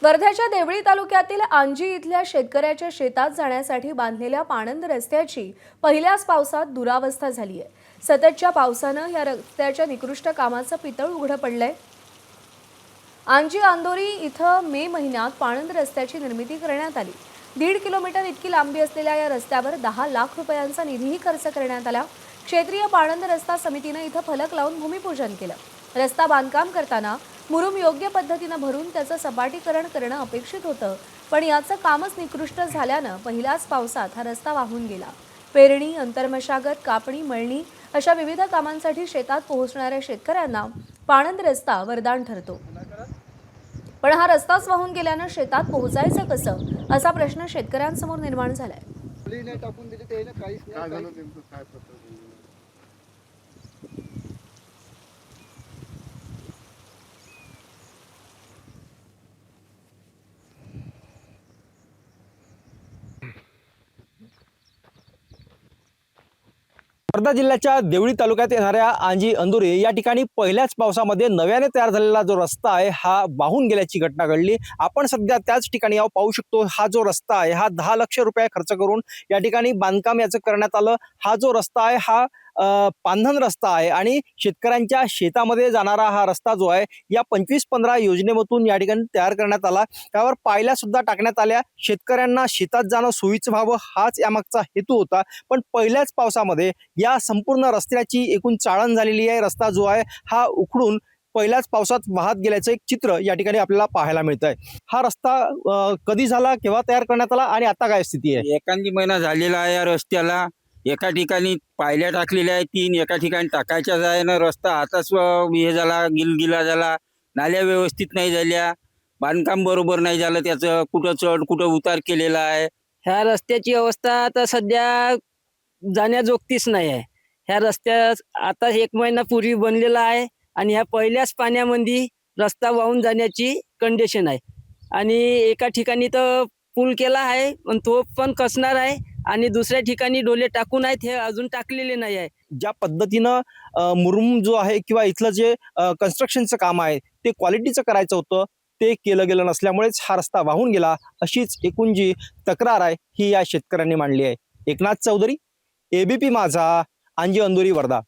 वर्ध्याच्या देवळी तालुक्यातील आंजी इथल्या शेतकऱ्याच्या शेतात जाण्यासाठी बांधलेल्या पाणंद रस्त्याची पहिल्याच पावसात दुरावस्था झाली आहे। सततच्या पावसानं या रस्त्याच्या निकृष्ट कामाचं पितळ उघडं पडलंय। आंजी अंदोरी इथं मे महिन्यात पाणंद रस्त्याची निर्मिती करण्यात आली। 1.5 किलोमीटर इतकी लांबी असलेल्या या रस्त्यावर 10 लाख रुपयांचा निधीही खर्च करण्यात आला। क्षेत्रीय पाणंद रस्ता समितीने इथं फलक लावून भूमिपूजन केलं। रस्ता बांधकाम करताना मुरुम योग्य पद्धतीने भरून त्याचं सपाटीकरण करणं अपेक्षित होतं, पण याचं कामच निकृष्ट झाल्यानं पहिल्याच पावसात हा रस्ता वाहून गेला। पेरणी, अंतर्मशागत, कापणी, मळणी अशा विविध कामांसाठी शेतात पोहोचणाऱ्या शेतकऱ्यांना पाणंद रस्ता वरदान ठरतो। पण हा रस्ताच वाहून गेल्यानं शेतात पोहोचायचं कसं असा प्रश्न शेतकऱ्यांसमोर निर्माण झालाय। वर्धा जिल्ह्याच्या देवळी तालुक्यात येणाऱ्या आंजी अंदुरी या ठिकाणी पहिल्याच पावसामध्ये नव्याने तयार झालेला जो रस्ता आहे हा वाहून गेल्याची घटना घडली। आपण सध्या त्याच ठिकाणी पाहू शकतो। हा जो रस्ता आहे हा 10 लाख रुपये खर्च करून या ठिकाणी बांधकाम याचं करण्यात आलं। हा जो रस्ता आहे हा पांधन रस्ता आहे आणि शेतकऱ्यांच्या शेतामध्ये जाणारा हा रस्ता जो आहे या 25-15 योजनेमधून या ठिकाणी तयार करण्यात आला। त्यावर पायल्या सुद्धा टाकण्यात आल्या। शेतकऱ्यांना शेतात जाणं सोयीचं व्हावं हाच यामागचा हेतू होता। पण पहिल्याच पावसामध्ये या संपूर्ण रस्त्याची एकूण चाळण झालेली आहे। रस्ता जो आहे हा उखडून पहिल्याच पावसात वाहत गेल्याचं एक चित्र या ठिकाणी आपल्याला पाहायला मिळत आहे। हा रस्ता कधी झाला, केव्हा तयार करण्यात आला आणि आता काय स्थिती आहे? एखादी महिना झालेला आहे या रस्त्याला। एका ठिकाणी पायल्या टाकलेल्या आहेत 3, एका ठिकाणी टाकायच्याच आहे ना। रस्ता आताच हे झाला, गिलगिला झाला। नाल्या व्यवस्थित नाही झाल्या, बांधकाम बरोबर नाही झालं त्याचं। कुठं चढ कुठं उतार केलेला आहे। ह्या रस्त्याची अवस्था आता सध्या जाण्याजोगतीच नाही आहे। ह्या रस्त्यात आता 1 महिना पूर्वी बनलेला आहे आणि ह्या पहिल्याच पाण्यामध्ये रस्ता वाहून जाण्याची कंडिशन आहे। आणि एका ठिकाणी तर पूल केला आहे पण तो पण कसणार आहे आणि दुसऱ्या ठिकाणी डोले टाकून आहेत, हे अजून टाकलेले नाही आहे। ज्या पद्धतीनं मुरुम जो आहे किंवा इथलं जे कन्स्ट्रक्शनचं काम आहे ते क्वालिटीचं करायचं होतं, ते केलं गेलं नसल्यामुळेच हा रस्ता वाहून गेला, अशीच एकूण जी तक्रार आहे ही या शेतकऱ्यांनी मांडली आहे। एकनाथ चौधरी, एबीपी माझा, आंजी अंदुरी, वर्धा।